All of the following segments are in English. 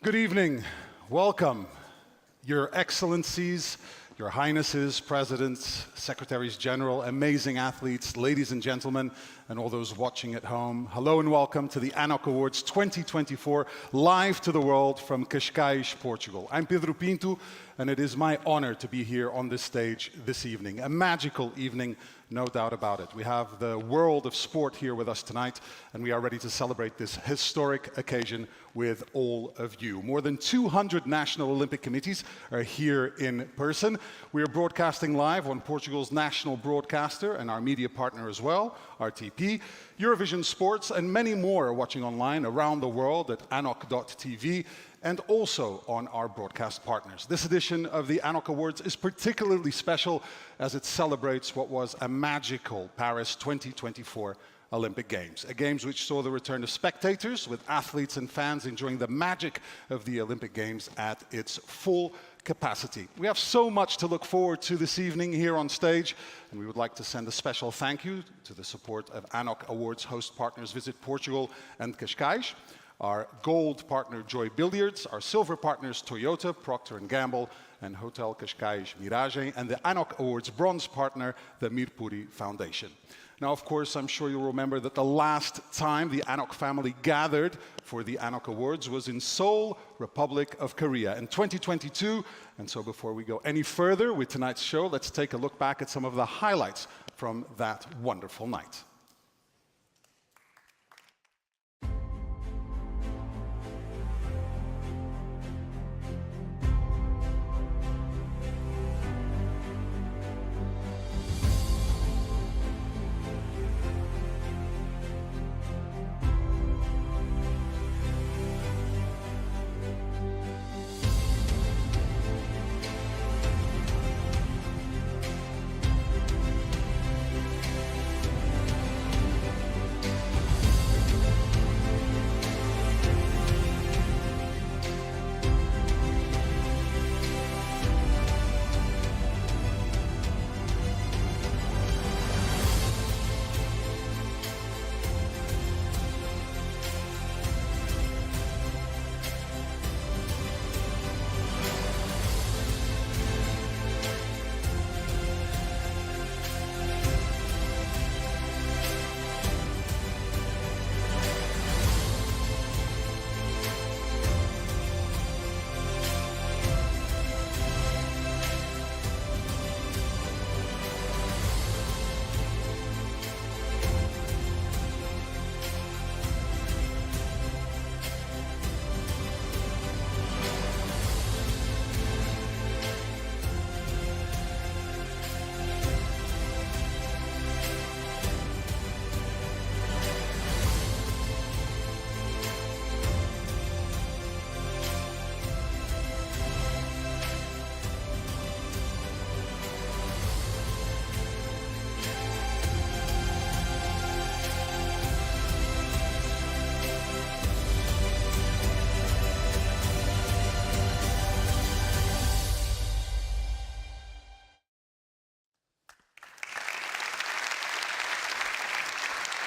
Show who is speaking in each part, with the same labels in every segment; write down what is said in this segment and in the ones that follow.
Speaker 1: Good evening. Welcome, Your Excellencies, Your Highnesses, Presidents, Secretaries General, amazing athletes, ladies and gentlemen, and all those watching at home. Hello and welcome to the ANOC Awards 2024, live to the world from Cascais, Portugal. I'm Pedro Pinto, and it is my honor to be here on this stage this evening. A magical evening, no doubt about it. We have the world of sport here with us tonight, and we are ready to celebrate this historic occasion with all of you. More than 200 national Olympic committees are here in person. We are broadcasting live on Portugal's national broadcaster and our media partner as well, RTP, Eurovision Sports, and many more are watching online around the world at anoc.tv and also on our broadcast partners. This edition of the ANOC Awards is particularly special as it celebrates what was a magical Paris 2024 Olympic Games. A Games which saw the return of spectators, with athletes and fans enjoying the magic of the Olympic Games at its full capacity. We have so much to look forward to this evening here on stage, and we would like to send a special thank you to the support of ANOC Awards host partners Visit Portugal and Cascais, our gold partner Joy Billiards, our silver partners Toyota, Procter & Gamble, and Hotel Cascais Mirage, and the ANOC Awards bronze partner, the Mirpuri Foundation. Now, of course, I'm sure you'll remember that the last time the ANOC family gathered for the ANOC Awards was in Seoul, Republic of Korea, in 2022. And so before we go any further with tonight's show, let's take a look back at some of the highlights from that wonderful night.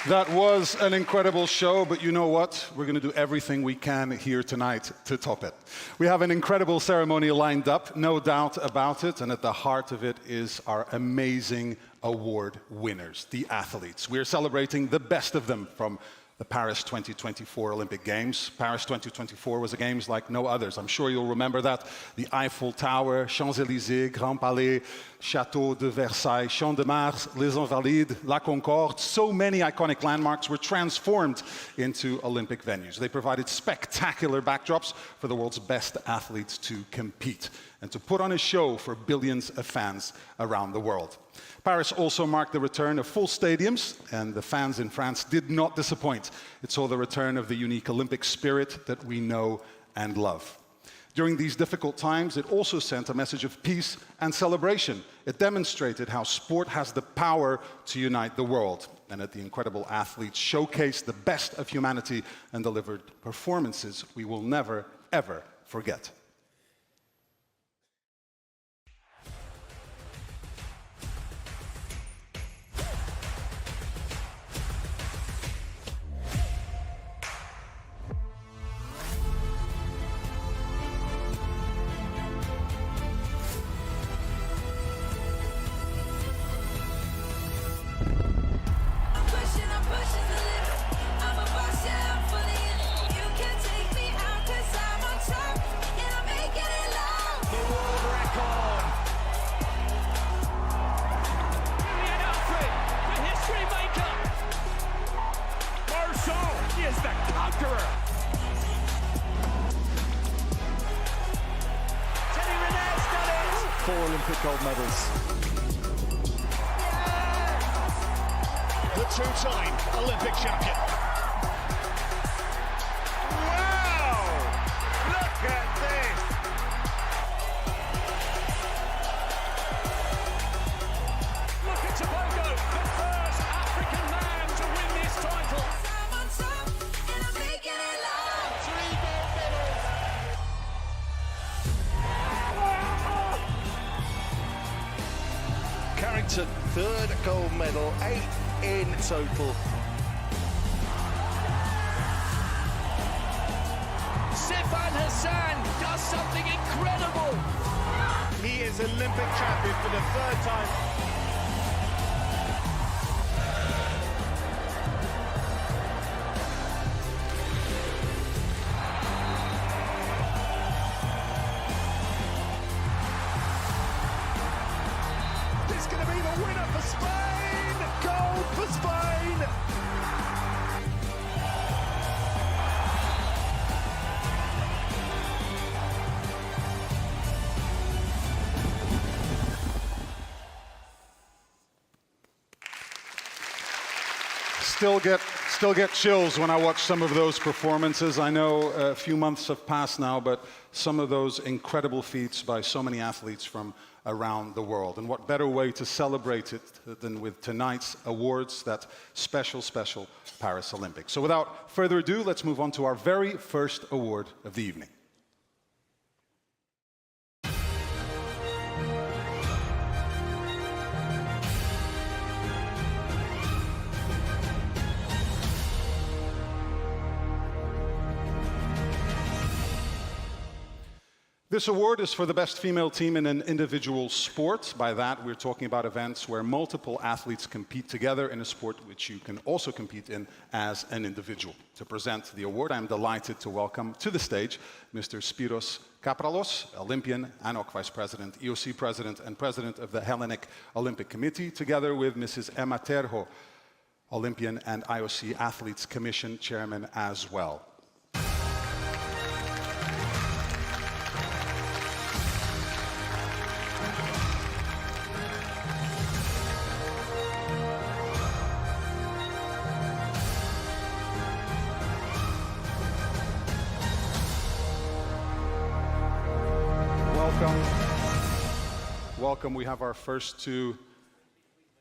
Speaker 1: That was an incredible show, but you know what? We're going to do everything we can here tonight to top it. We have an incredible ceremony lined up, no doubt about it, and at the heart of it is our amazing award winners, the athletes. We're celebrating the best of them from the Paris 2024 Olympic Games. Paris 2024 was a Games like no others. I'm sure you'll remember that. The Eiffel Tower, Champs-Élysées, Grand Palais, Château de Versailles, Champ de Mars, Les Invalides, La Concorde. So many iconic landmarks were transformed into Olympic venues. They provided spectacular backdrops for the world's best athletes to compete and to put on a show for billions of fans around the world. Paris also marked the return of full stadiums, and the fans in France did not disappoint. It saw the return of the unique Olympic spirit that we know and love. During these difficult times, it also sent a message of peace and celebration. It demonstrated how sport has the power to unite the world, and that the incredible athletes showcased the best of humanity and delivered performances we will never, ever forget.
Speaker 2: 4 Olympic gold medals.
Speaker 3: The two-time Olympic champion.
Speaker 4: Wow! Look at this!
Speaker 3: Look at Tobago, the first African man to win this title.
Speaker 4: 3 gold medals!
Speaker 2: Carrington, 3rd gold medal, 8 in total.
Speaker 3: Sifan Hassan does something incredible.
Speaker 4: He is Olympic champion for the 3rd time.
Speaker 3: This is going to be the winner for Spain. Gold for Spain.
Speaker 1: Still get chills when I watch some of those performances. I know a few months have passed now, but some of those incredible feats by so many athletes from around the world. And what better way to celebrate it than with tonight's awards, that special Paris Olympics. So without further ado, let's move on to our very first award of the evening. This award is for the best female team in an individual sport. By that, we're talking about events where multiple athletes compete together in a sport which you can also compete in as an individual. To present the award, I'm delighted to welcome to the stage Mr. Spiros Kapralos, Olympian, ANOC Vice President, EOC President, and President of the Hellenic Olympic Committee, together with Mrs. Emma Terho, Olympian and IOC Athletes Commission Chairman as well. Welcome. We have our first 2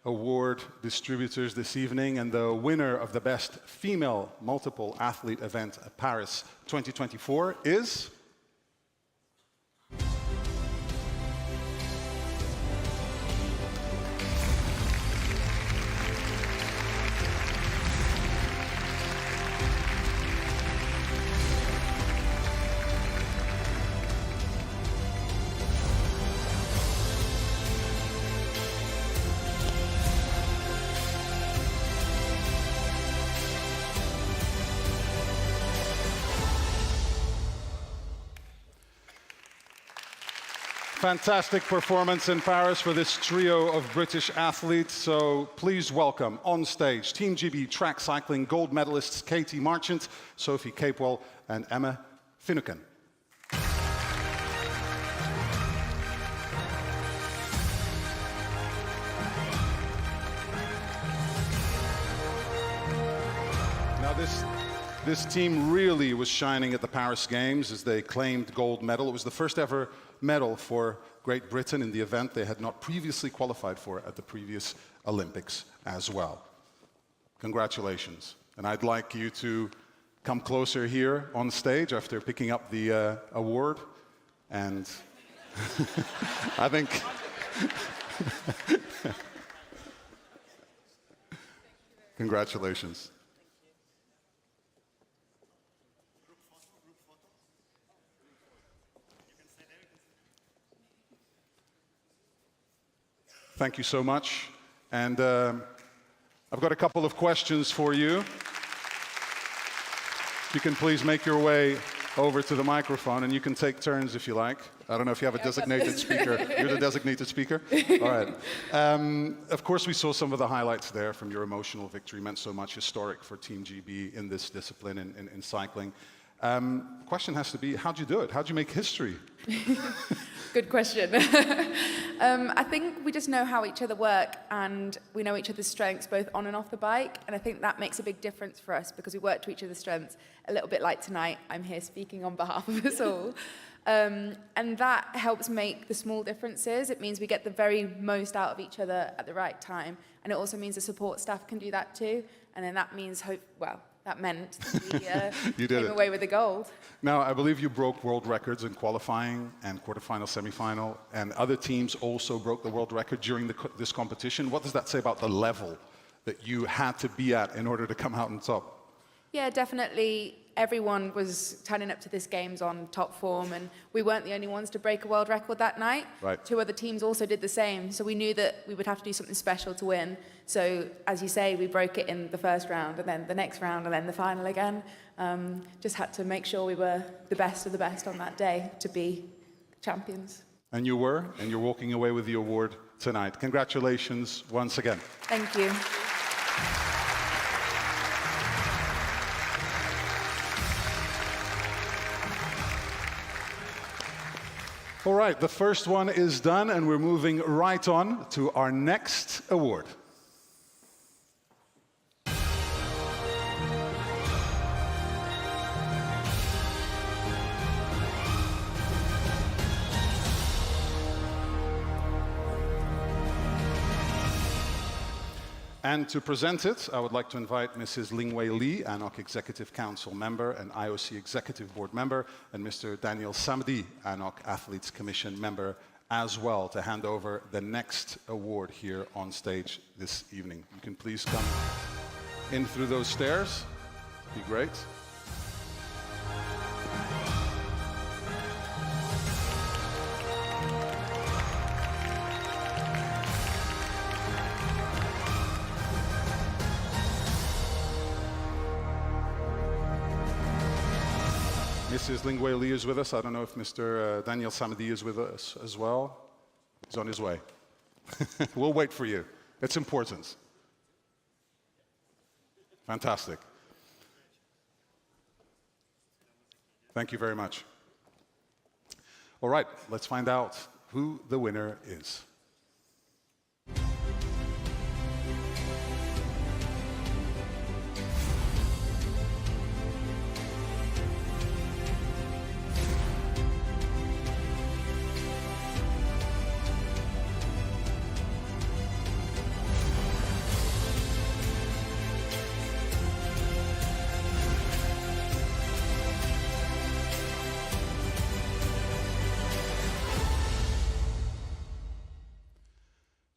Speaker 1: award distributors this evening, and the winner of the best female multiple athlete event at Paris 2024 is... Fantastic performance in Paris for this trio of British athletes. So please welcome on stage Team GB track cycling gold medalists Katie Marchant, Sophie Capewell, and Emma Finucane. Now this team really was shining at the Paris Games as they claimed gold medal. It was the first ever medal for Great Britain in the event they had not previously qualified for at the previous Olympics as well. Congratulations. And I'd like you to come closer here on stage after picking up the award. And I think... Congratulations. Thank you so much. And I've got a couple of questions for you. You can please make your way over to the microphone, and you can take turns if you like. I don't know if you have a designated speaker. You're the designated speaker? All right. Of course, we saw some of the highlights there from your emotional victory. It meant so much, historic for Team GB in this discipline, in cycling. Question has to be, how'd you do it? How'd you make history?
Speaker 5: Good question. I think we just know how each other work, and we know each other's strengths both on and off the bike, and I think that makes a big difference for us because we work to each other's strengths. A little bit like tonight, I'm here speaking on behalf of us all. And that helps make the small differences. It means we get the very most out of each other at the right time, and it also means the support staff can do that too, and then that means that meant we came away with the gold.
Speaker 1: Now, I believe you broke world records in qualifying and quarterfinal, semifinal, and other teams also broke the world record during this competition. What does that say about the level that you had to be at in order to come out on top?
Speaker 5: Yeah, definitely. Everyone was turning up to this games on top form, and we weren't the only ones to break a world record that night.
Speaker 1: Right.
Speaker 5: 2 other teams also did the same, so we knew that we would have to do something special to win. So, as you say, we broke it in the first round, and then the next round, and then the final again. Just had to make sure we were the best of the best on that day to be champions.
Speaker 1: And you were, and you're walking away with the award tonight. Congratulations once again.
Speaker 5: Thank you.
Speaker 1: All right, the first one is done, and we're moving right on to our next award. And to present it, I would like to invite Mrs. Lingwei Li, ANOC Executive Council member and IOC Executive Board member, and Mr. Daniel Samedi, ANOC Athletes Commission member as well, to hand over the next award here on stage this evening. You can please come in through those stairs. Be great. Mrs. Lingwei Li is with us. I don't know if Mr. Daniel Samedi is with us as well. He's on his way. We'll wait for you. It's important. Fantastic. Thank you very much. All right, let's find out who the winner is.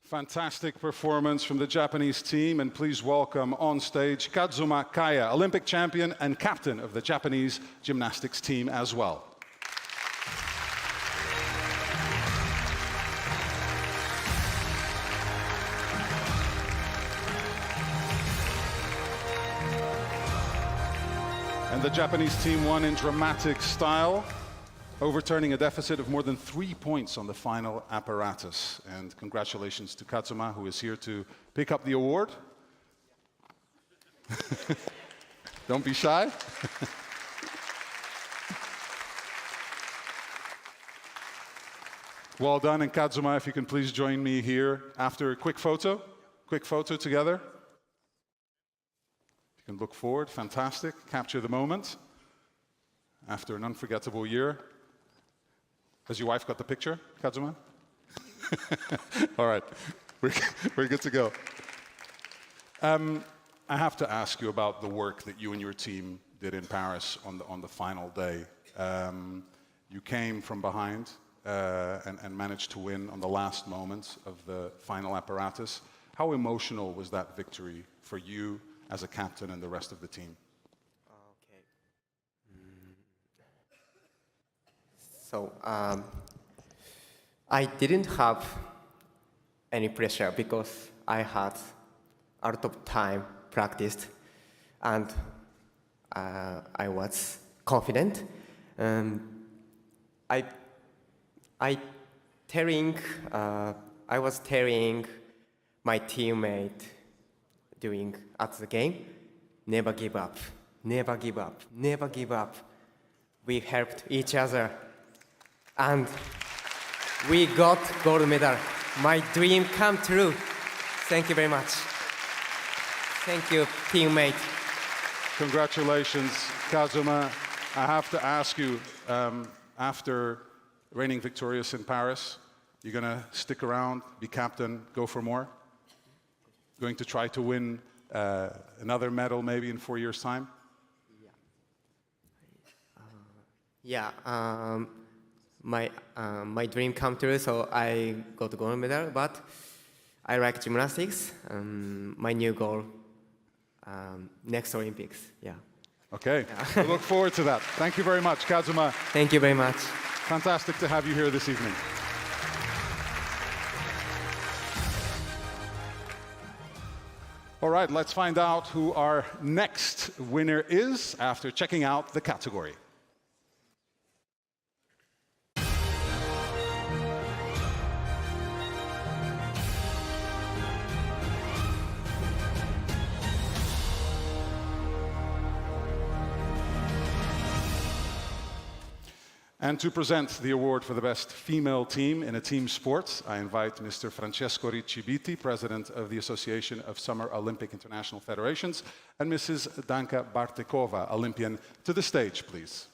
Speaker 1: Fantastic performance from the Japanese team, and please welcome on stage Kazuma Kaya, Olympic champion and captain of the Japanese gymnastics team as well. And the Japanese team won in dramatic style, overturning a deficit of more than 3 points on the final apparatus. And congratulations to Kazuma, who is here to pick up the award. Don't be shy. Well done, and Kazuma, if you can please join me here after a quick photo together. You can look forward, fantastic, capture the moment after an unforgettable year. Has your wife got the picture, Kazuma? All right, we're good to go. I have to ask you about the work that you and your team did in Paris on the final day. You came from behind and managed to win on the last moments of the final apparatus. How emotional was that victory for you as a captain and the rest of the team?
Speaker 6: So I didn't have any pressure because I had a lot of time practiced, and I was confident. I was telling my teammate at the game, never give up, never give up, never give up. we helped each other, and we got gold medal. My dream come true. Thank you very much. Thank you, teammate.
Speaker 1: Congratulations, Kazuma. I have to ask you, after reigning victorious in Paris, you're going to stick around, be captain, go for more? Going to try to win another medal maybe in 4 years' time?
Speaker 6: Yeah, my dream come true, so I got gold medal, but I like gymnastics. My new goal, next Olympics, yeah.
Speaker 1: Okay, we look forward to that. Thank you very much, Kazuma.
Speaker 6: Thank you very much.
Speaker 1: Fantastic to have you here this evening. All right, let's find out who our next winner is after checking out the category. And to present the award for the best female team in a team sport, I invite Mr. Francesco Riccibiti, President of the Association of Summer Olympic International Federations, and Mrs. Danka Bartekova, Olympian, to the stage, please.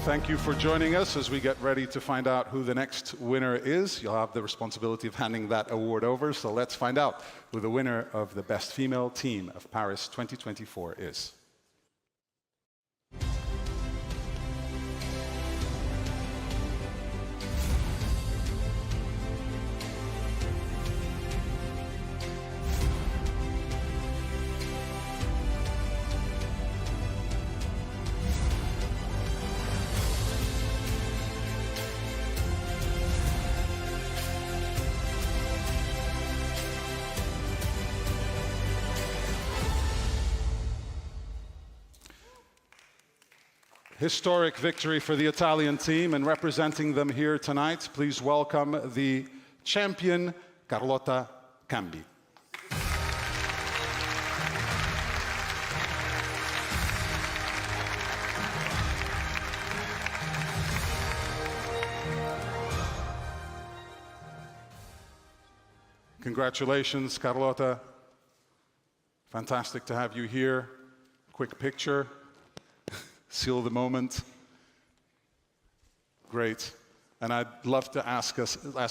Speaker 1: Thank you for joining us as we get ready to find out who the next winner is. You'll have the responsibility of handing that award over, so let's find out who the winner of the Best Female Team of Paris 2024 is. Historic victory for the Italian team, and representing them here tonight, please welcome the champion, Carlotta Cambi. Congratulations, Carlotta. Fantastic to have you here. Quick picture. Seal the moment. Great. And I'd love to ask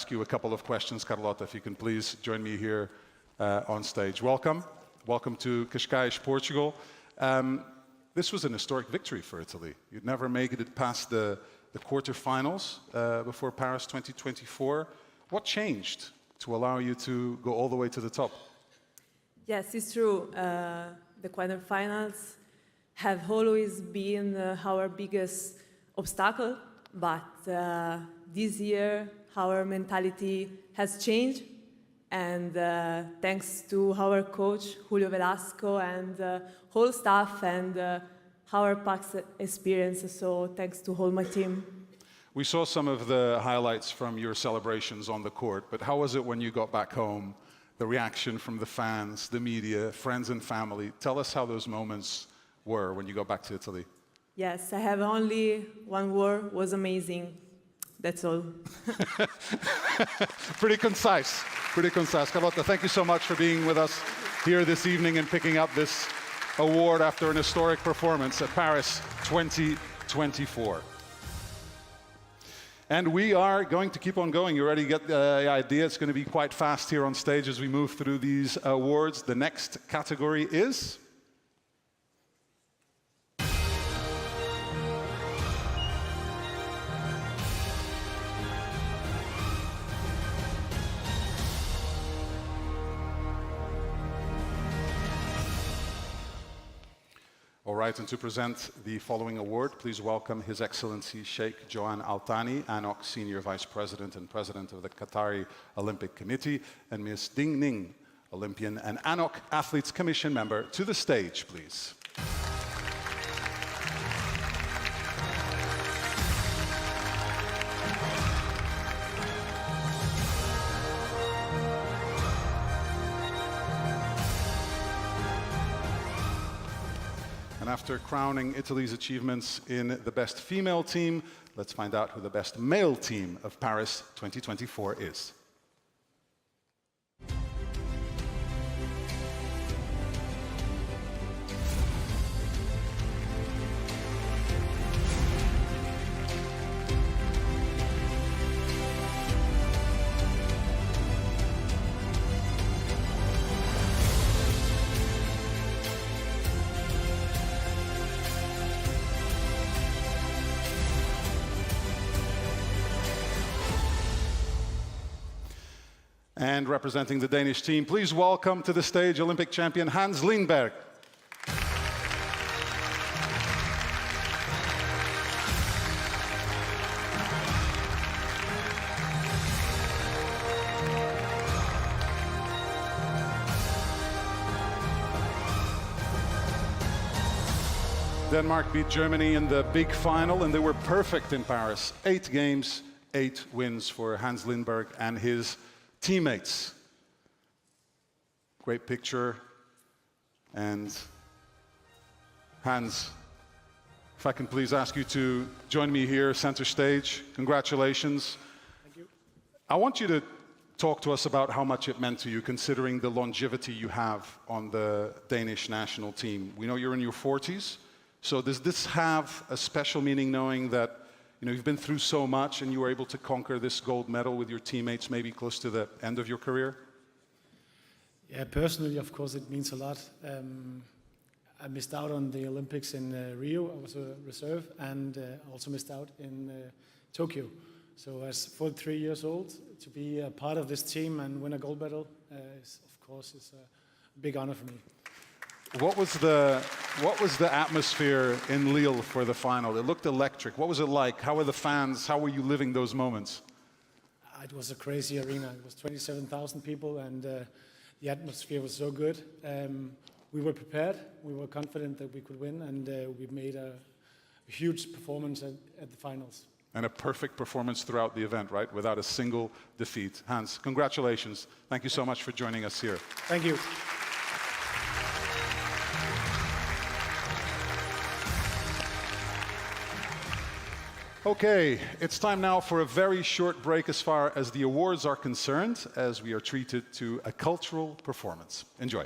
Speaker 1: you a couple of questions, Carlotta, if you can please join me here on stage. Welcome. Welcome to Cascais, Portugal. This was an historic victory for Italy. You'd never made it past the quarterfinals before Paris 2024. What changed to allow you to go all the way to the top?
Speaker 7: Yes, it's true. The quarterfinals have always been our biggest obstacle, but this year our mentality has changed, and thanks to our coach Julio Velasco and whole staff and our past experience, so thanks to all my team.
Speaker 1: We saw some of the highlights from your celebrations on the court, but how was it when you got back home? The reaction from the fans, the media, friends and family. Tell us how those moments were when you got back to Italy.
Speaker 7: Yes, I have only one word, was amazing. That's all.
Speaker 1: Pretty concise, pretty concise. Carlotta, thank you so much for being with us here this evening and picking up this award after an historic performance at Paris 2024. And we are going to keep on going. You already get the idea. It's going to be quite fast here on stage as we move through these awards. The next category is... All right, and to present the following award, please welcome His Excellency Sheikh Johan Al Thani, ANOC Senior Vice President and President of the Qatari Olympic Committee, and Ms. Ding Ning, Olympian and ANOC Athletes Commission member, to the stage, please. after crowning Italy's achievements in the best female team, let's find out who the best male team of Paris 2024 is. And representing the Danish team, please welcome to the stage Olympic champion Hans Lindberg. Denmark beat Germany in the big final, and they were perfect in Paris. 8 games, 8 wins for Hans Lindberg and his teammates. Great picture. And Hans, if I can please ask you to join me here, center stage. Congratulations.
Speaker 8: Thank you.
Speaker 1: I want you to talk to us about how much it meant to you, considering the longevity you have on the Danish national team. We know you're in your 40s, so does this have a special meaning, knowing that you've been through so much and you were able to conquer this gold medal with your teammates maybe close to the end of your career?
Speaker 8: Yeah, personally, of course, it means a lot. I missed out on the Olympics in Rio. I was a reserve, and also missed out in Tokyo. So as 43 years old, to be a part of this team and win a gold medal is a big honor for me.
Speaker 1: What was the atmosphere in Lille for the final? It looked electric. What was it like? How were the fans? How were you living those moments?
Speaker 8: It was a crazy arena. It was 27,000 people, and the atmosphere was so good. We were prepared. We were confident that we could win, and we made a huge performance at the finals.
Speaker 1: And a perfect performance throughout the event, right? Without a single defeat. Hans, congratulations. Thank you so much for joining us here.
Speaker 8: Thank you.
Speaker 1: Okay, it's time now for a very short break as far as the awards are concerned, as we are treated to a cultural performance. Enjoy.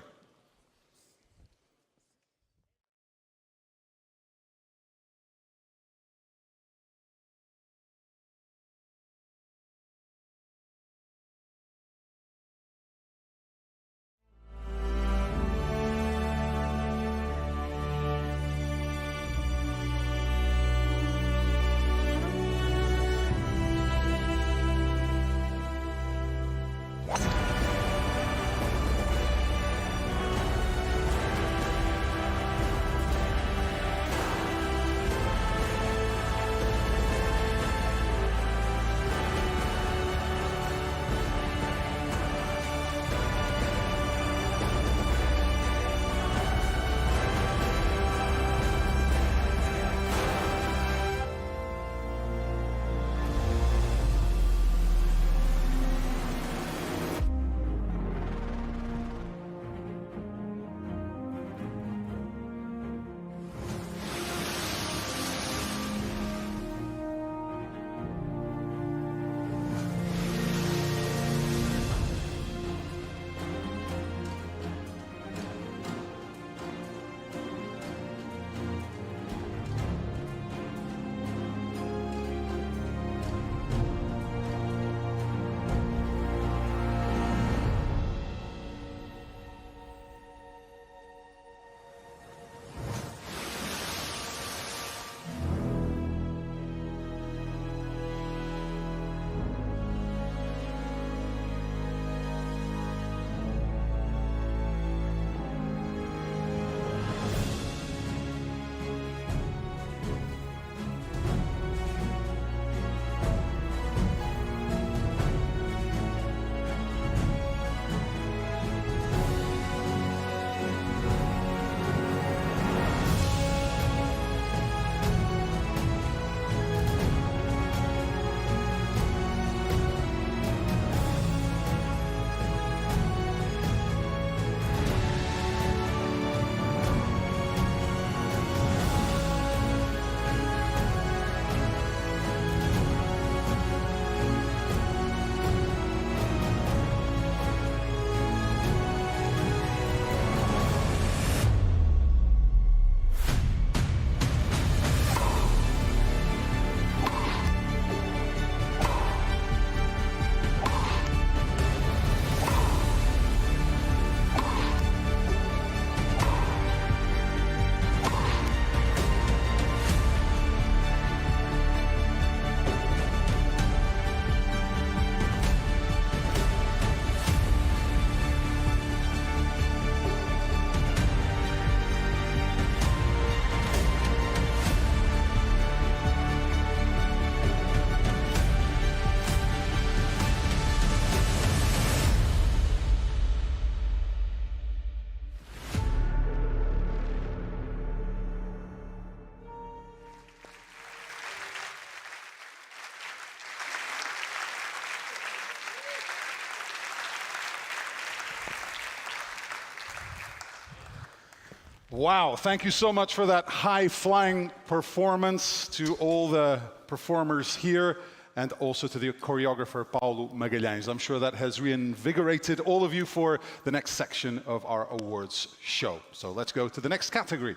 Speaker 1: Wow, thank you so much for that high-flying performance, to all the performers here and also to the choreographer Paulo Magalhães. I'm sure that has reinvigorated all of you for the next section of our awards show. So let's go to the next category.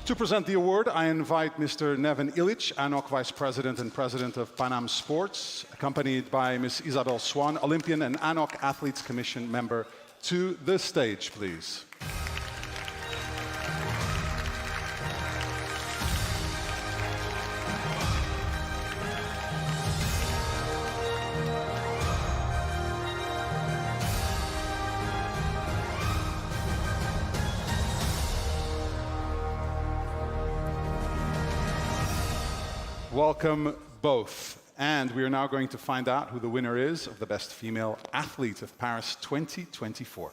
Speaker 1: To present the award, I invite Mr. Neven Ilic, ANOC Vice President and President of Panam Sports, accompanied by Ms. Isabel Swan, Olympian and ANOC Athletes Commission member, to the stage, please. Welcome both. And we are now going to find out who the winner is of the Best Female Athlete of Paris 2024.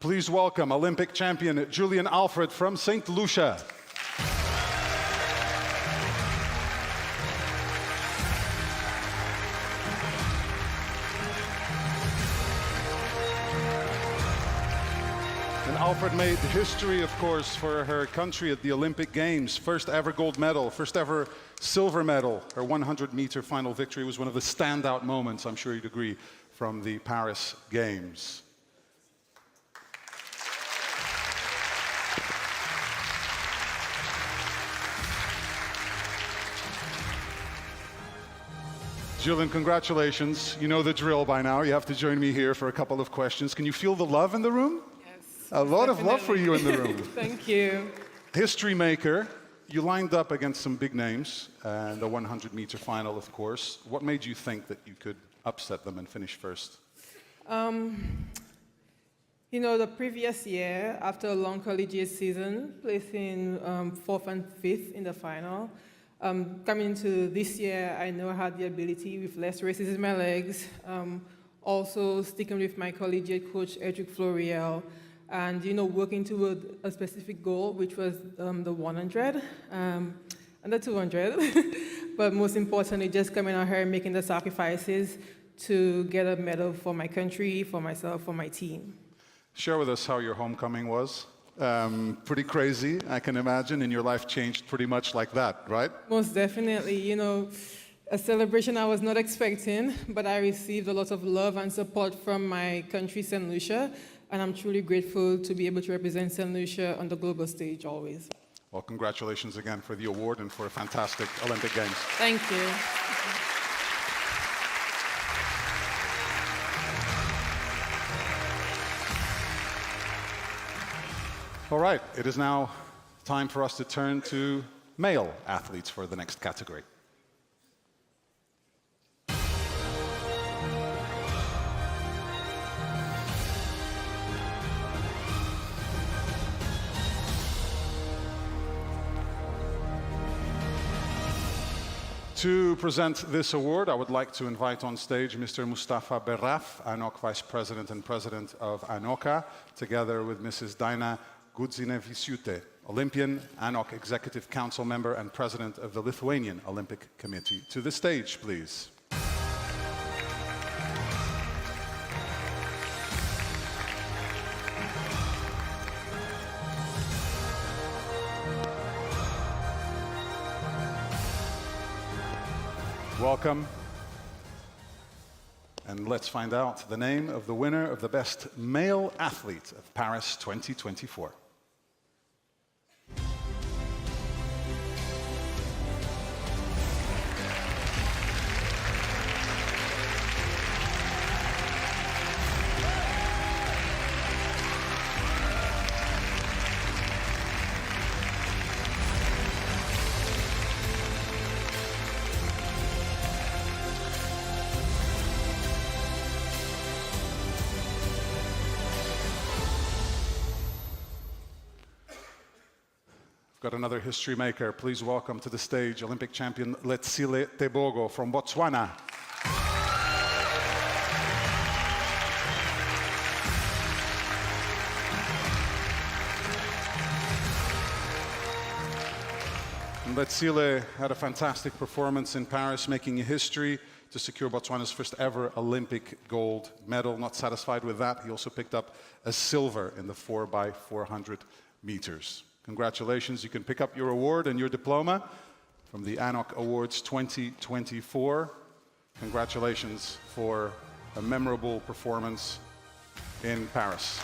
Speaker 1: Please welcome Olympic champion Julian Alfred from St. Lucia. And Alfred made history, of course, for her country at the Olympic Games. First ever gold medal, first ever silver medal. Her 100-meter final victory was one of the standout moments, I'm sure you'd agree, from the Paris Games. Julian, congratulations. You know the drill by now. You have to join me here for a couple of questions. Can you feel the love in the room?
Speaker 9: Yes.
Speaker 1: A lot of love for you in the room.
Speaker 9: Thank you.
Speaker 1: History maker. You lined up against some big names, and the 100-meter final, of course. What made you think that you could upset them and finish first?
Speaker 9: You know, the previous year, after a long collegiate season, placing 4th and 5th in the final, coming into this year, I know I had the ability with less races in my legs, also sticking with my collegiate coach, Edric Floriel, and, you know, working toward a specific goal, which was the 100 and the 200. But most importantly, just coming out here and making the sacrifices to get a medal for my country, for myself, for my team.
Speaker 1: Share with us how your homecoming was. Pretty crazy, I can imagine, and your life changed pretty much like that, right?
Speaker 9: Most definitely. You know, a celebration I was not expecting, but I received a lot of love and support from my country, St. Lucia, and I'm truly grateful to be able to represent St. Lucia on the global stage always.
Speaker 1: Well, congratulations again for the award and for a fantastic Olympic Games.
Speaker 9: Thank you.
Speaker 1: All right, it is now time for us to turn to male athletes for the next category. To present this award, I would like to invite on stage Mr. Mustafa Berraf, ANOC Vice President and President of ANOCA, together with Mrs. Daina Gudzineviciute, Olympian, ANOC Executive Council member and President of the Lithuanian Olympic Committee. To the stage, please. Welcome. And let's find out the name of the winner of the Best Male Athlete of Paris 2024. got another history maker. Please welcome to the stage Olympic champion Letsile Tebogo from Botswana. Letsile had a fantastic performance in Paris, making history to secure Botswana's first ever Olympic gold medal. Not satisfied with that, he also picked up a silver in the 4x400 meters. Congratulations, you can pick up your award and your diploma from the ANOC Awards 2024. Congratulations for a memorable performance in Paris.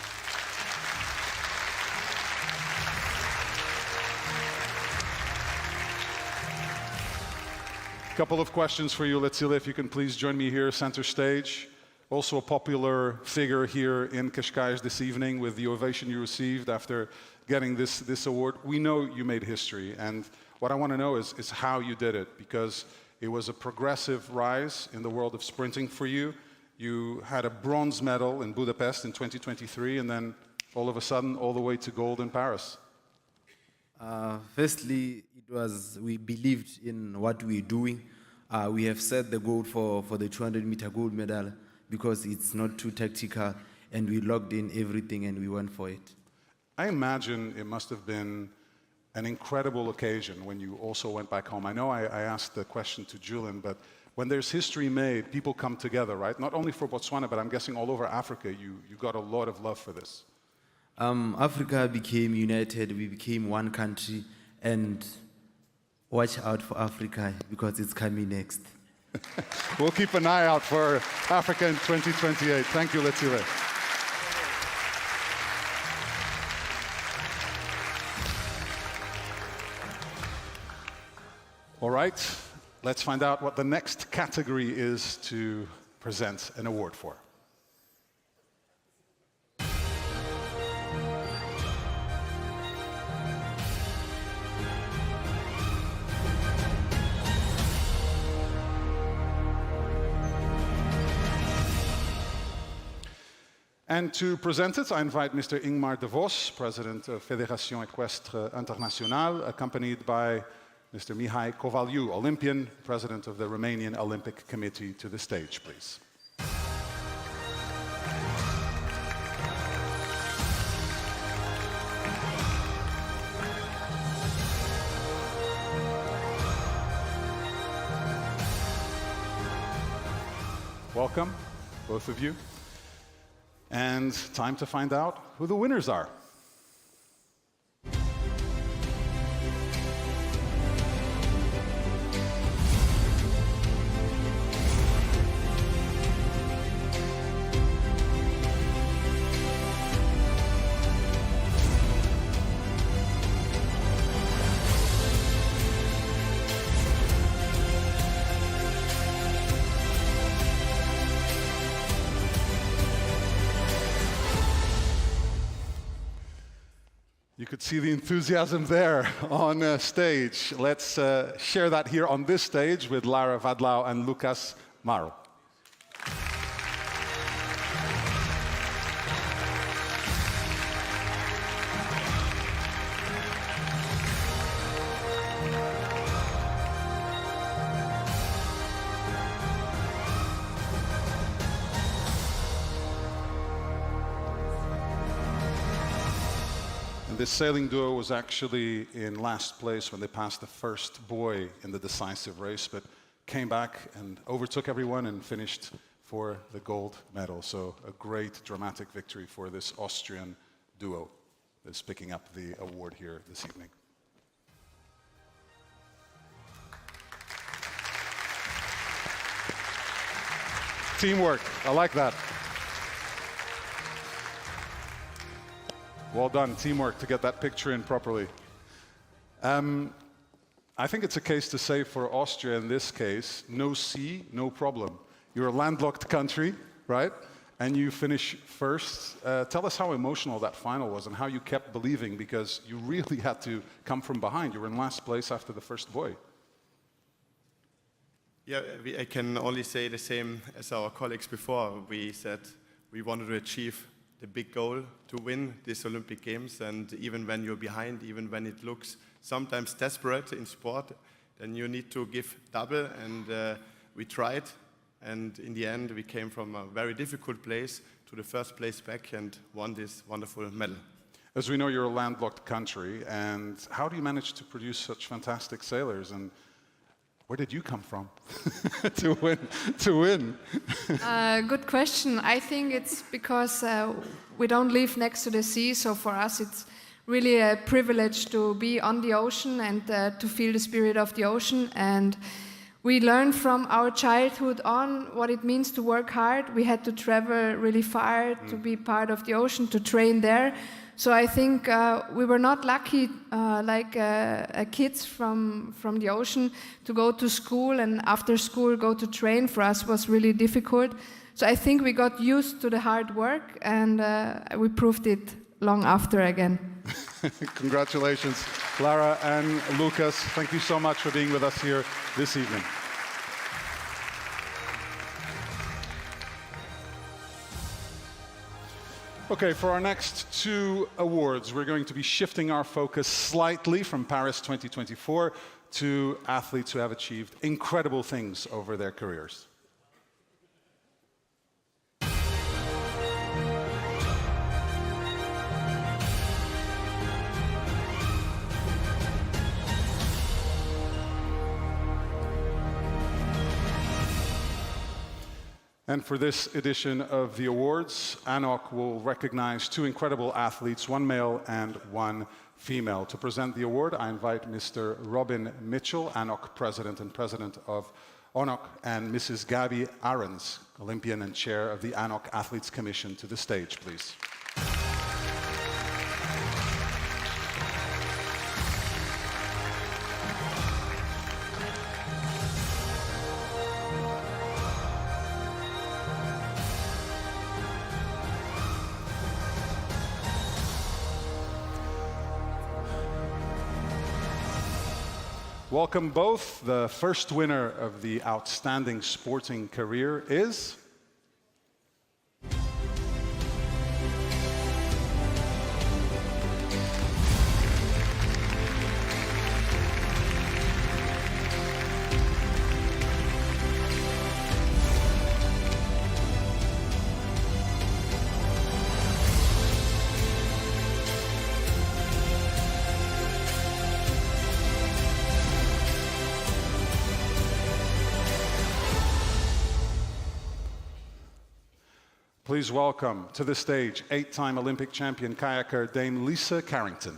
Speaker 1: Couple of questions for you, Letsile, if you can please join me here, center stage. Also a popular figure here in Cascais this evening with the ovation you received after getting this award. We know you made history, and what I want to know is how you did it, because it was a progressive rise in the world of sprinting for you. You had a bronze medal in Budapest in 2023, and then all of a sudden, all the way to gold in Paris.
Speaker 10: Firstly, we believed in what we're doing. We have set the goal for the 200-meter gold medal because it's not too tactical, and we logged in everything and we went for it.
Speaker 1: I imagine it must have been an incredible occasion when you also went back home. I know I asked the question to Julian, but when there's history made, people come together, right? Not only for Botswana, but I'm guessing all over Africa, you got a lot of love for this.
Speaker 10: Africa became united, we became one country, and watch out for Africa because it's coming next.
Speaker 1: We'll keep an eye out for Africa in 2028. Thank you, Letsile. All right, let's find out what the next category is to present an award for. And to present it, I invite Mr. Ingmar de Vos, President of Fédération Équestre Internationale, accompanied by Mr. Mihai Covaliu, Olympian, President of the Romanian Olympic Committee, to the stage, please. Welcome, both of you. And time to find out who the winners are. You could see the enthusiasm there on stage. Let's share that here on this stage with Lara Vadlau and Lucas Maro. This sailing duo was actually in last place when they passed the first buoy in the decisive race, but came back and overtook everyone and finished for the gold medal. So a great dramatic victory for this Austrian duo that's picking up the award here this evening. Teamwork, I like that. Well done, teamwork, to get that picture in properly. I think it's a case to say for Austria in this case, no sea, no problem. You're a landlocked country, right? And you finish first. Tell us how emotional that final was and how you kept believing, because you really had to come from behind. You were in last place after the first buoy.
Speaker 11: Yeah, I can only say the same as our colleagues before. We said we wanted to achieve the big goal to win these Olympic Games. And even when you're behind, even when it looks sometimes desperate in sport, then you need to give double. And we tried. And in the end, we came from a very difficult place to the first place back and won this wonderful medal.
Speaker 1: As we know, you're a landlocked country, and how do you manage to produce such fantastic sailors? And where did you come from to win?
Speaker 12: Good question. I think it's because we don't live next to the sea, so for us it's really a privilege to be on the ocean and to feel the spirit of the ocean. And we learned from our childhood on what it means to work hard. We had to travel really far to be part of the ocean, to train there. So I think we were not lucky like kids from the ocean to go to school, and after school go to train. For us was really difficult. So I think we got used to the hard work, and we proved it long after again.
Speaker 1: Congratulations, Lara and Lucas. Thank you so much for being with us here this evening. Okay, for our next two awards, we're going to be shifting our focus slightly from Paris 2024 to athletes who have achieved incredible things over their careers. And for this edition of the awards, ANOC will recognize two incredible athletes, one male and one female. To present the award, I invite Mr. Robin Mitchell, ANOC President and President of ANOC, and Mrs. Gabby Ahrens, Olympian and Chair of the ANOC Athletes Commission, to the stage, please. Welcome both. The first winner of the Outstanding Sporting Career is... Please welcome to the stage 8-time Olympic champion kayaker Dame Lisa Carrington.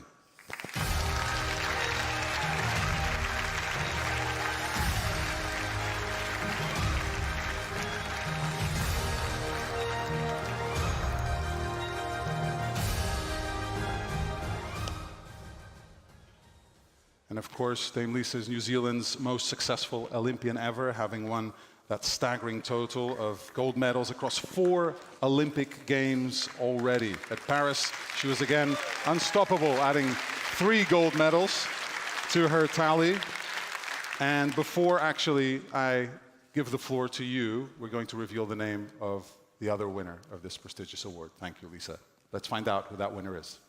Speaker 1: And of course, Dame Lisa is New Zealand's most successful Olympian ever, having won that staggering total of gold medals across 4 Olympic Games already. At Paris, she was again unstoppable, adding 3 gold medals to her tally. And before actually I give the floor to you, we're going to reveal the name of the other winner of this prestigious award. Thank you, Lisa. Let's find out who that winner is.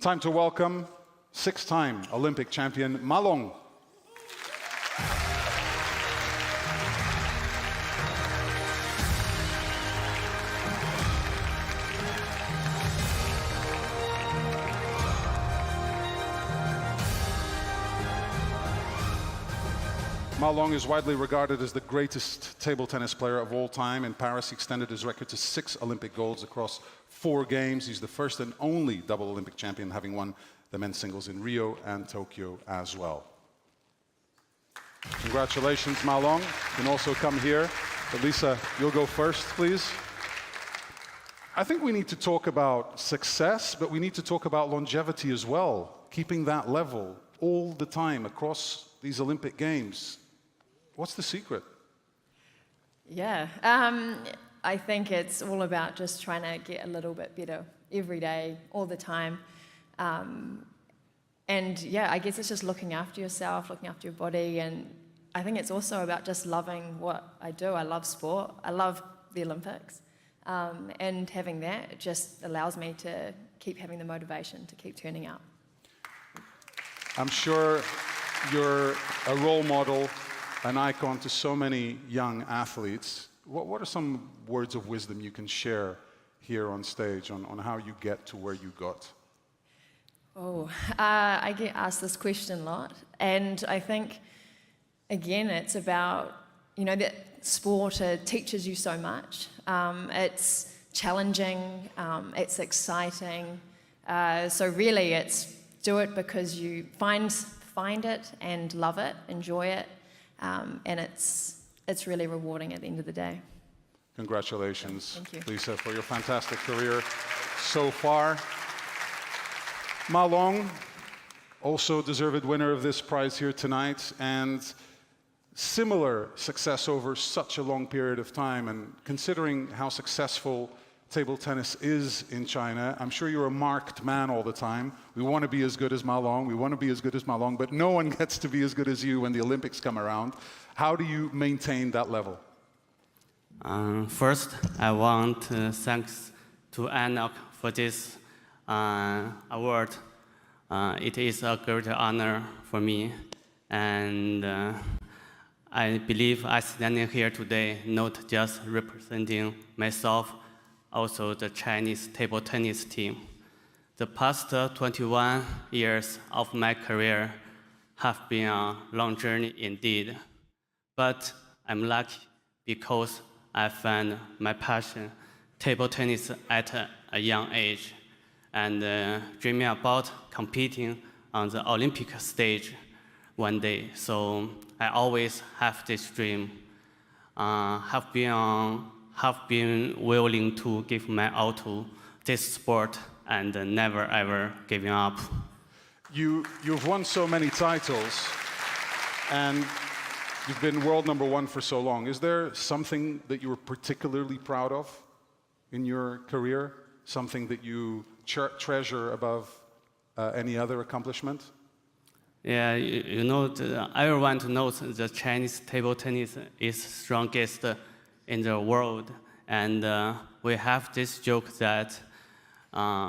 Speaker 1: Time to welcome 6-time Olympic champion Ma Long. Ma Long is widely regarded as the greatest table tennis player of all time. In Paris, he extended his record to 6 Olympic golds across 4 games. He's the first and only double Olympic champion, having won the men's singles in Rio and Tokyo as well. Congratulations, Ma Long. You can also come here. But Lisa, you'll go first, please. I think we need to talk about success, but we need to talk about longevity as well, keeping that level all the time across these Olympic Games. What's the secret?
Speaker 13: Yeah, I think it's all about just trying to get a little bit better every day, all the time. And yeah, I guess it's just looking after yourself, looking after your body, and I think it's also about just loving what I do. I love sport, I love the Olympics, and having that, it just allows me to keep having the motivation to keep turning up.
Speaker 1: I'm sure you're a role model, an icon to so many young athletes. What are some words of wisdom you can share here on stage on how you get to where you got?
Speaker 13: Oh, I get asked this question a lot, and I think, again, it's about, you know, that sport teaches you so much. It's challenging, it's exciting, so really it's do it because you find it and love it, enjoy it, and it's really rewarding at the end of the day.
Speaker 1: Congratulations,
Speaker 13: Thank you.
Speaker 1: Lisa, for your fantastic career so far. Ma Long, also deserved winner of this prize here tonight, and similar success over such a long period of time. And considering how successful table tennis is in China, I'm sure you're a marked man all the time. We want to be as good as Ma Long, we want to be as good as Ma Long, but no one gets to be as good as you when the Olympics come around. How do you maintain that level?
Speaker 14: First, I want to thanks to ANOC for this award. It is a great honor for me, and I believe I'm standing here today not just representing myself, also the Chinese table tennis team. The past 21 years of my career have been a long journey indeed, but I'm lucky because I found my passion, table tennis, at a young age, and dreaming about competing on the Olympic stage one day. So I always have this dream, have been willing to give my all to this sport and never ever giving up.
Speaker 1: You've won so many titles, and you've been world #1 for so long. Is there something that you were particularly proud of in your career? Something that you treasure above any other accomplishment?
Speaker 14: Yeah, you know, everyone knows the Chinese table tennis is strongest in the world, and we have this joke that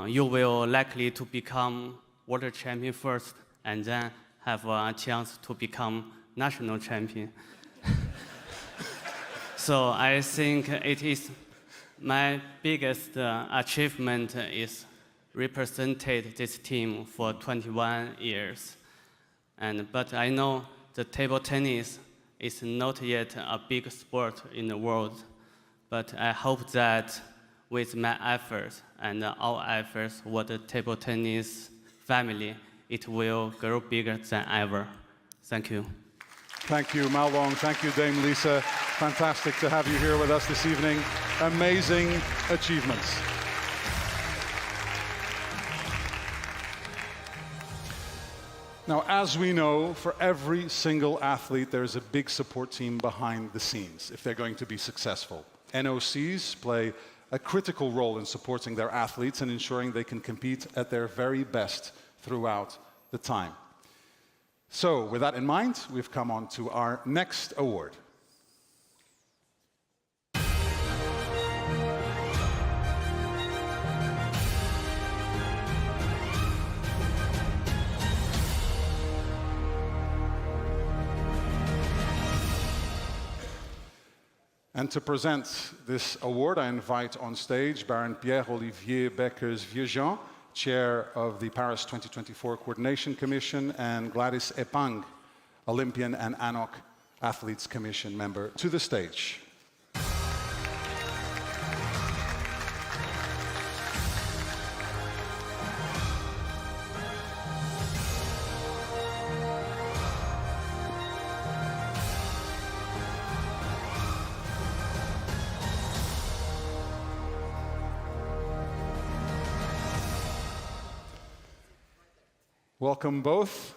Speaker 14: you will likely to become world champion first, and then have a chance to become national champion. So I think it is my biggest achievement is represented this team for 21 years. But I know the table tennis is not yet a big sport in the world. But I hope that with my efforts and our efforts with the table tennis family, it will grow bigger than ever. Thank you.
Speaker 1: Thank you, Ma Long. Thank you, Dame Lisa. Fantastic to have you here with us this evening. Amazing achievements. Now, as we know, for every single athlete, there's a big support team behind the scenes if they're going to be successful. NOCs play a critical role in supporting their athletes and ensuring they can compete at their very best throughout the time. So, with that in mind, we've come on to our next award. And to present this award, I invite on stage Baron Pierre-Olivier Beckers-Vieuxjean, Chair of the Paris 2024 Coordination Commission, and Gladys Epang, Olympian and ANOC Athletes Commission member, to the stage. Welcome both.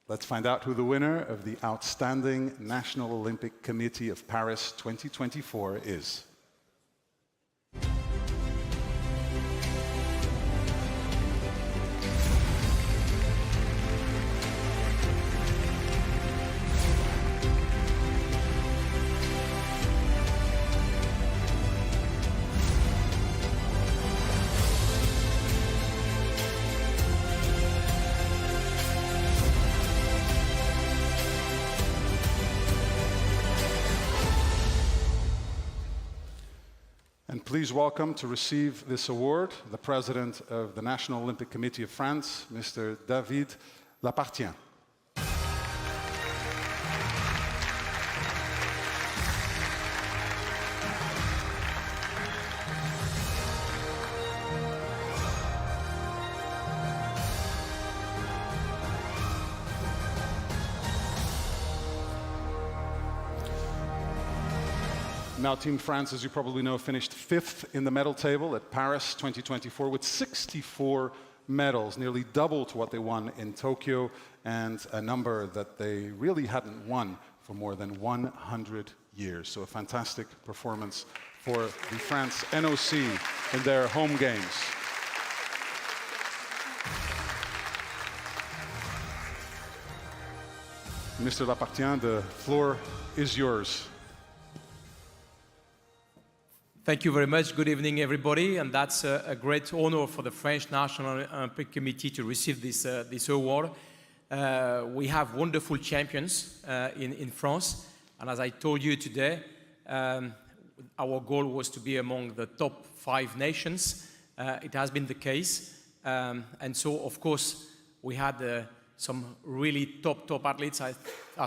Speaker 1: Let's find out who the winner of the Outstanding National Olympic Committee of Paris 2024 is. And please welcome to receive this award the President of the National Olympic Committee of France, Mr. David Lapartien. Now, Team France, as you probably know, finished 5th in the medal table at Paris 2024 with 64 medals, nearly double to what they won in Tokyo, and a number that they really hadn't won for more than 100 years. So a fantastic performance for the France NOC in their home games. Mr. Lapartien, the floor is yours.
Speaker 15: Thank you very much. Good evening, everybody. And that's a great honor for the French National Olympic Committee to receive this award. We have wonderful champions in France. And as I told you today, our goal was to be among the top 5 nations. It has been the case. And so, of course, we had some really top athletes. I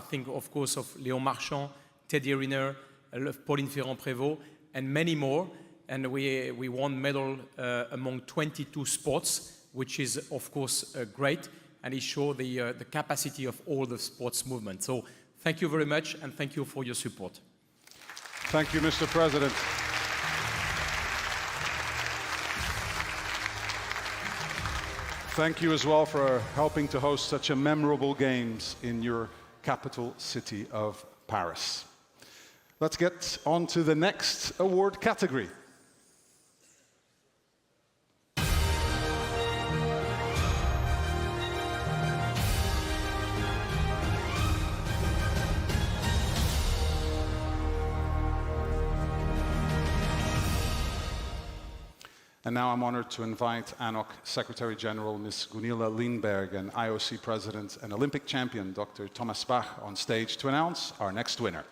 Speaker 15: think, of course, of Léon Marchand, Teddy Riner, Pauline Ferrand-Prévot, and many more, and we won medal among 22 sports, which is, of course, great, and it shows the capacity of all the sports movement. So thank you very much, and thank you for your support.
Speaker 1: Thank you, Mr. President. Thank you as well for helping to host such a memorable games in your capital city of Paris. Let's get on to the next award category. And now I'm honored to invite ANOC Secretary General Ms. Gunilla Lindberg and IOC President and Olympic champion Dr. Thomas Bach on stage to announce our next winner.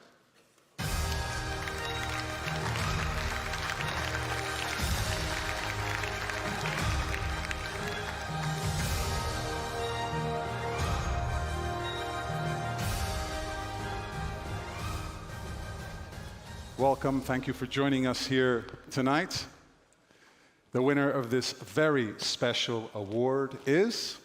Speaker 1: Welcome, thank you for joining us here tonight. The winner of this very special award is...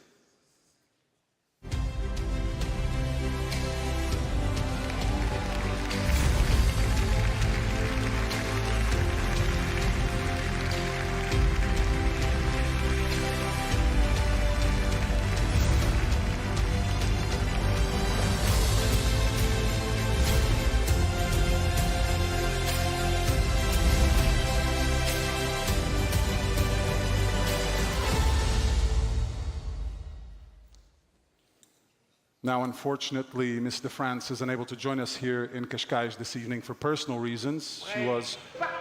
Speaker 1: Now, unfortunately, Miss de France is unable to join us here in Cascais this evening for personal reasons. She was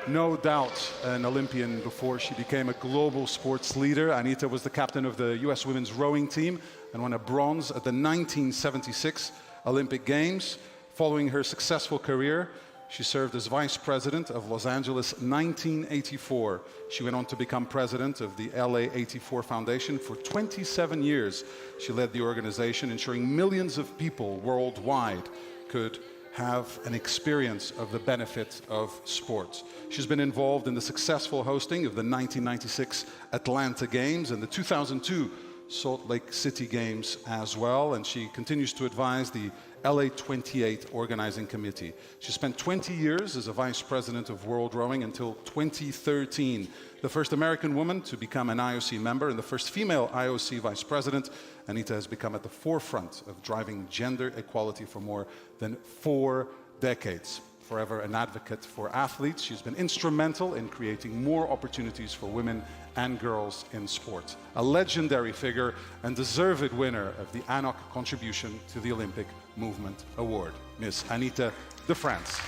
Speaker 1: no doubt an Olympian before she became a global sports leader. Anita was the captain of the US women's rowing team and won a bronze at the 1976 Olympic Games. Following her successful career, she served as vice president of Los Angeles 1984. She went on to become president of the LA 84 Foundation. For 27 years, she led the organization, ensuring millions of people worldwide could have an experience of the benefit of sports. She's been involved in the successful hosting of the 1996 Atlanta Games and the 2002 Salt Lake City Games as well, and she continues to advise the LA28 organizing committee. She spent 20 years as a vice president of World Rowing until 2013, the first American woman to become an IOC member and the first female IOC vice president. Anita has become at the forefront of driving gender equality for more than 4 decades. Forever an advocate for athletes, she's been instrumental in creating more opportunities for women and girls in sport. A legendary figure and deserved winner of the ANOC Contribution to the Olympic Movement Award, Ms. Anita de France.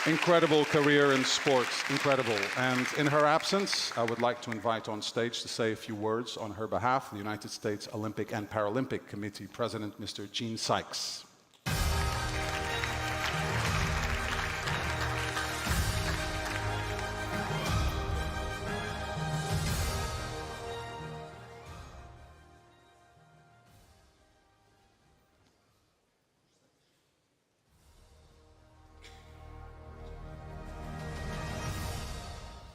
Speaker 1: Incredible career in sports, incredible. And in her absence, I would like to invite on stage to say a few words on her behalf, the United States Olympic and Paralympic Committee President, Mr. Gene Sykes.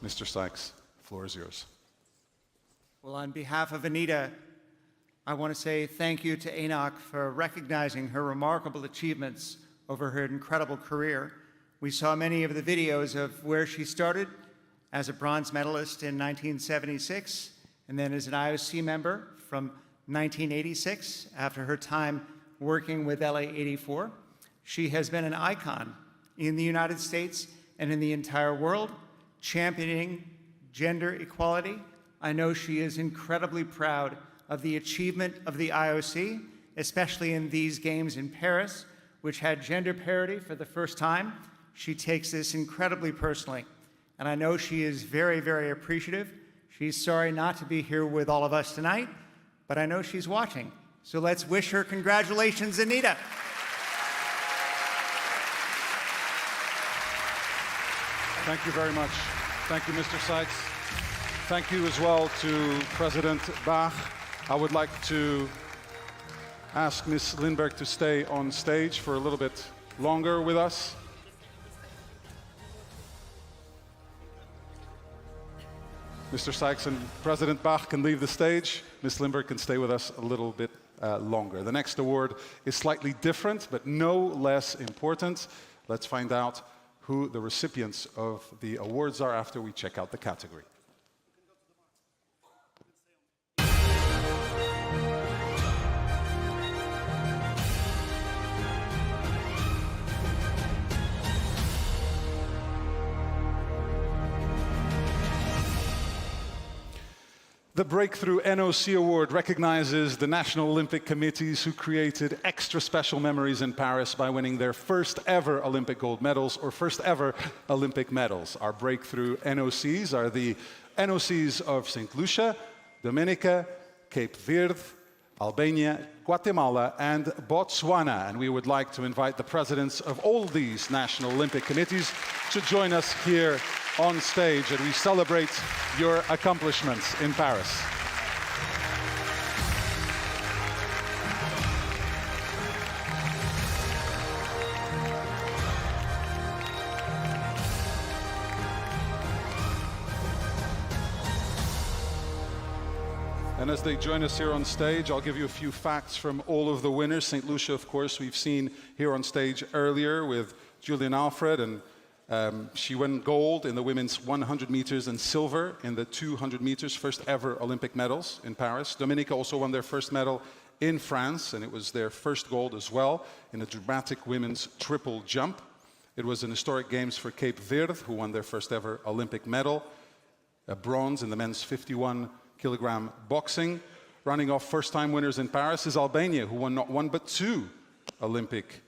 Speaker 1: Mr. Sykes, the floor is yours.
Speaker 16: Well, on behalf of Anita, I want to say thank you to ANOC for recognizing her remarkable achievements over her incredible career. We saw many of the videos of where she started as a bronze medalist in 1976, and then as an IOC member from 1986 after her time working with LA84. She has been an icon in the United States and in the entire world, championing gender equality. I know she is incredibly proud of the achievement of the IOC, especially in these games in Paris, which had gender parity for the first time. She takes this incredibly personally, and I know she is very, very appreciative. She's sorry not to be here with all of us tonight, but I know she's watching. So let's wish her congratulations, Anita.
Speaker 1: Thank you very much. Thank you, Mr. Sykes. Thank you as well to President Bach. I would like to ask Ms. Lindberg to stay on stage for a little bit longer with us. Mr. Sykes and President Bach can leave the stage. Ms. Lindberg can stay with us a little bit longer. The next award is slightly different, but no less important. Let's find out who the recipients of the awards are after we check out the category. The Breakthrough NOC Award recognizes the National Olympic Committees who created extra special memories in Paris by winning their first ever Olympic gold medals or first ever Olympic medals. Our Breakthrough NOCs are the NOCs of St. Lucia, Dominica, Cape Verde, Albania, Guatemala, and Botswana. And we would like to invite the presidents of all these National Olympic Committees to join us here on stage as we celebrate your accomplishments in Paris. And as they join us here on stage, I'll give you a few facts from all of the winners. St. Lucia, of course, we've seen here on stage earlier with Julian Alfred, and she won gold in the women's 100 meters and silver in the 200 meters, first ever Olympic medals in Paris. Dominica also won their first medal in France, and it was their first gold as well in a dramatic women's triple jump. It was an historic games for Cape Verde, who won their first ever Olympic medal, a bronze in the men's 51-kilogram boxing. Running off first-time winners in Paris is Albania, who won not one but 2 Olympic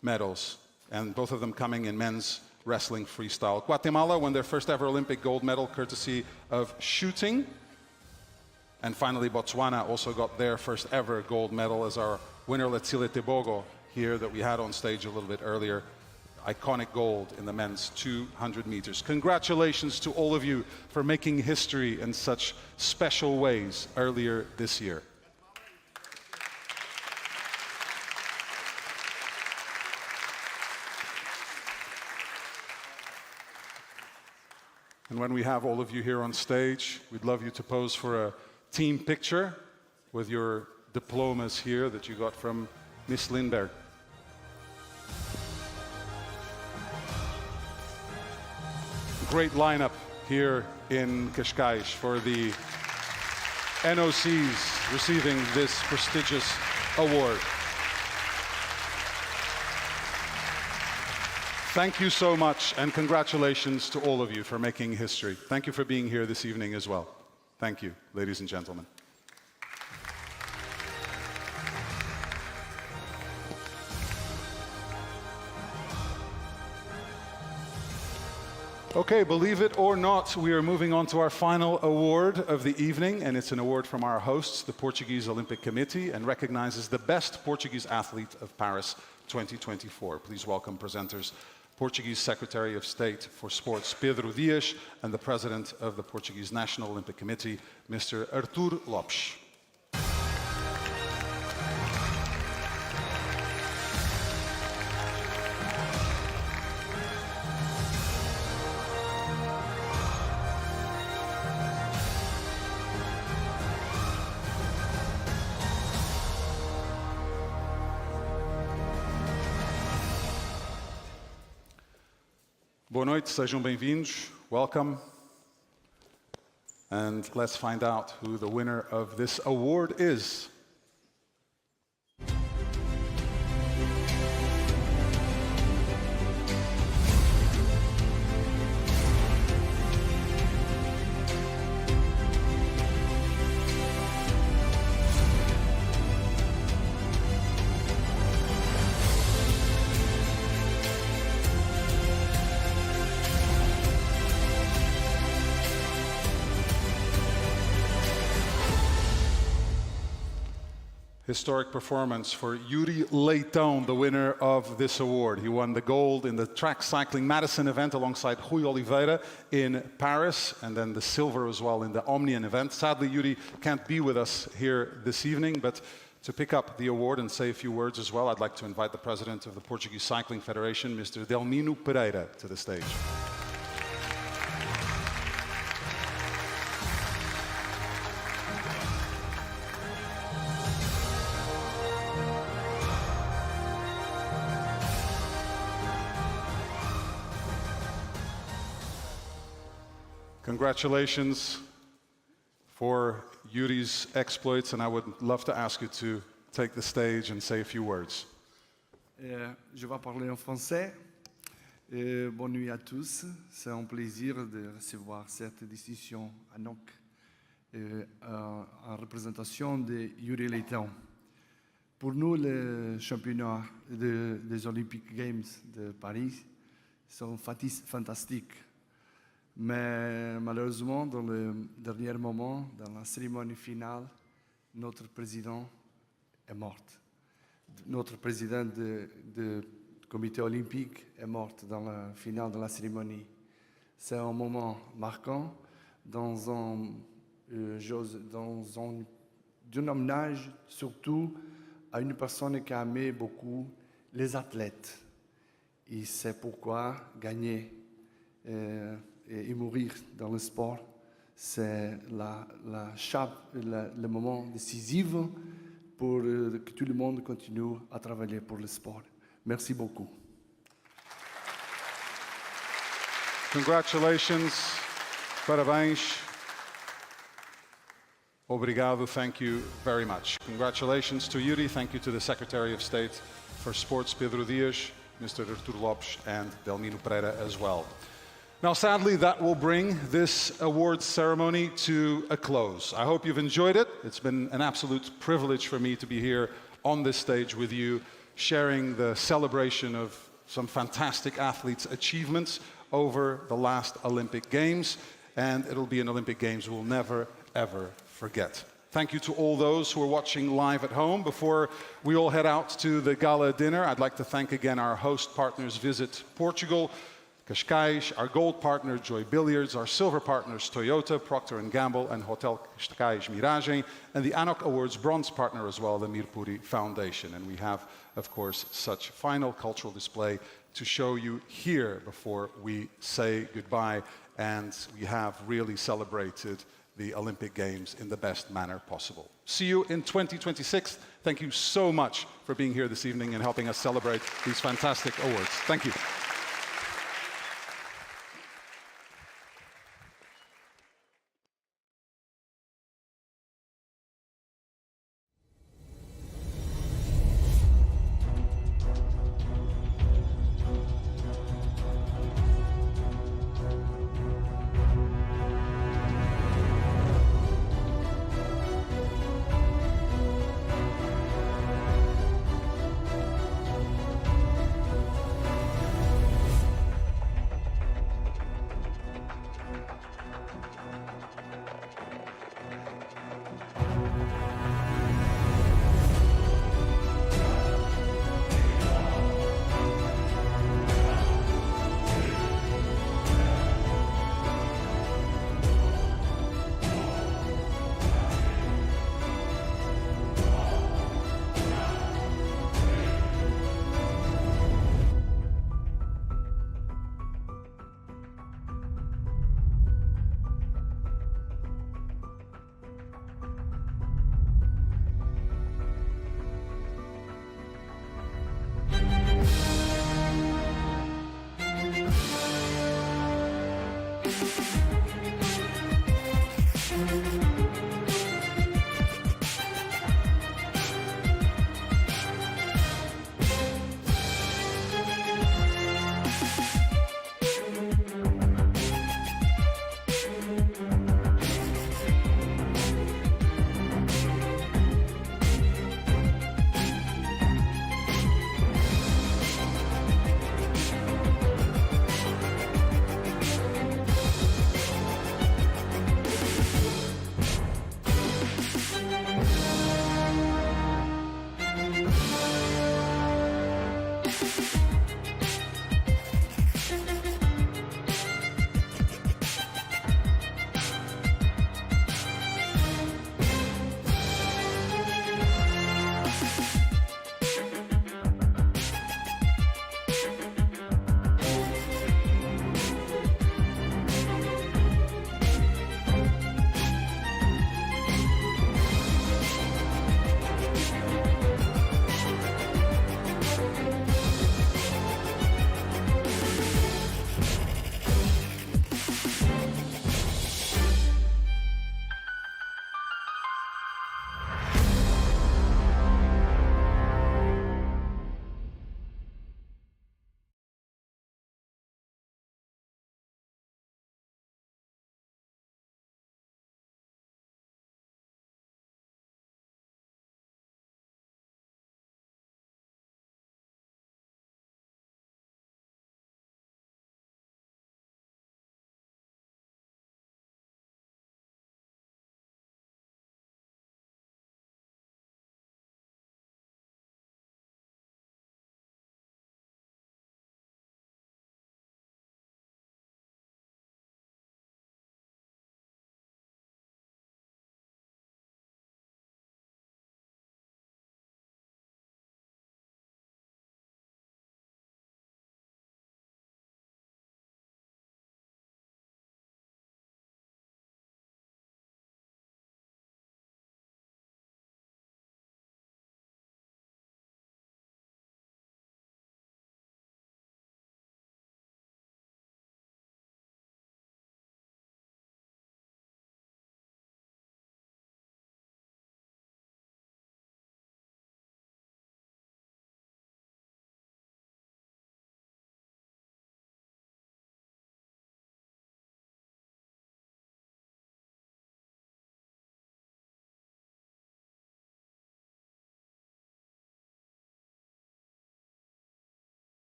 Speaker 1: medals, and both of them coming in men's wrestling freestyle. Guatemala won their first ever Olympic gold medal courtesy of shooting. And finally, Botswana also got their first ever gold medal as our winner, Letsile Tebogo, here that we had on stage a little bit earlier. Iconic gold in the men's 200 meters. Congratulations to all of you for making history in such special ways earlier this year. And when we have all of you here on stage, we'd love you to pose for a team picture with your diplomas here that you got from Miss Lindberg. Great lineup here in Cascais for the NOCs receiving this prestigious award. Thank you so much, and congratulations to all of you for making history. Thank you for being here this evening as well. Thank you, ladies and gentlemen. Okay, believe it or not, we are moving on to our final award of the evening, and it's an award from our hosts, the Portuguese Olympic Committee, and recognizes the best Portuguese athlete of Paris 2024. Please welcome presenters, Portuguese Secretary of State for Sports, Pedro Dias, and the President of the Portuguese National Olympic Committee, Mr. Artur Lopes. Boa noite, sejam bem-vindos. Welcome. And let's find out who the winner of this award is. Historic performance for Yuri Leitão, the winner of this award. He won the gold in the track cycling Madison event alongside Rui Oliveira in Paris, and then the silver as well in the Omnium event. Sadly, Yuri can't be with us here this evening, but to pick up the award and say a few words as well, I'd like to invite the president of the Portuguese Cycling Federation, Mr. Delmino Pereira, to the stage. Congratulations for Yuri's exploits, and I would love to ask you to take the stage and say a few words.
Speaker 17: Je vais parler en français. Bonne nuit à tous. C'est un plaisir de recevoir cette décision ANOC en représentation de Yuri Leitão. Pour nous, les championnats des Olympic Games de Paris sont fantastiques. Mais malheureusement, dans le dernier moment, dans la cérémonie finale, notre président est mort. Notre président du comité olympique est mort dans la finale de la cérémonie. C'est un moment marquant dans un hommage surtout à une personne qui aimait beaucoup les athlètes. Et c'est pourquoi gagner et mourir dans le sport, c'est le moment décisif pour que tout le monde continue à travailler pour le sport. Merci beaucoup.
Speaker 1: Congratulations. Parabéns. Obrigado. Thank you very much. Congratulations to Yuri. Thank you to the Secretary of State for Sports, Pedro Dias, Mr. Artur Lopes, and Delmino Pereira as well. Now, sadly, that will bring this awards ceremony to a close. I hope you've enjoyed it. It's been an absolute privilege for me to be here on this stage with you, sharing the celebration of some fantastic athletes' achievements over the last Olympic Games, and it'll be an Olympic Games we'll never, ever forget. Thank you to all those who are watching live at home. Before we all head out to the gala dinner, I'd like to thank again our host partners, Visit Portugal, Cascais, our gold partner, Joy Billiards, our silver partners, Toyota, Procter & Gamble, and Hotel Cascais Miragem, and the ANOC Awards bronze partner as well, the Mirpuri Foundation. And we have, of course, such final cultural display to show you here before we say goodbye. And we have really celebrated the Olympic Games in the best manner possible. See you in 2026. Thank you so much for being here this evening and helping us celebrate these fantastic awards. Thank you.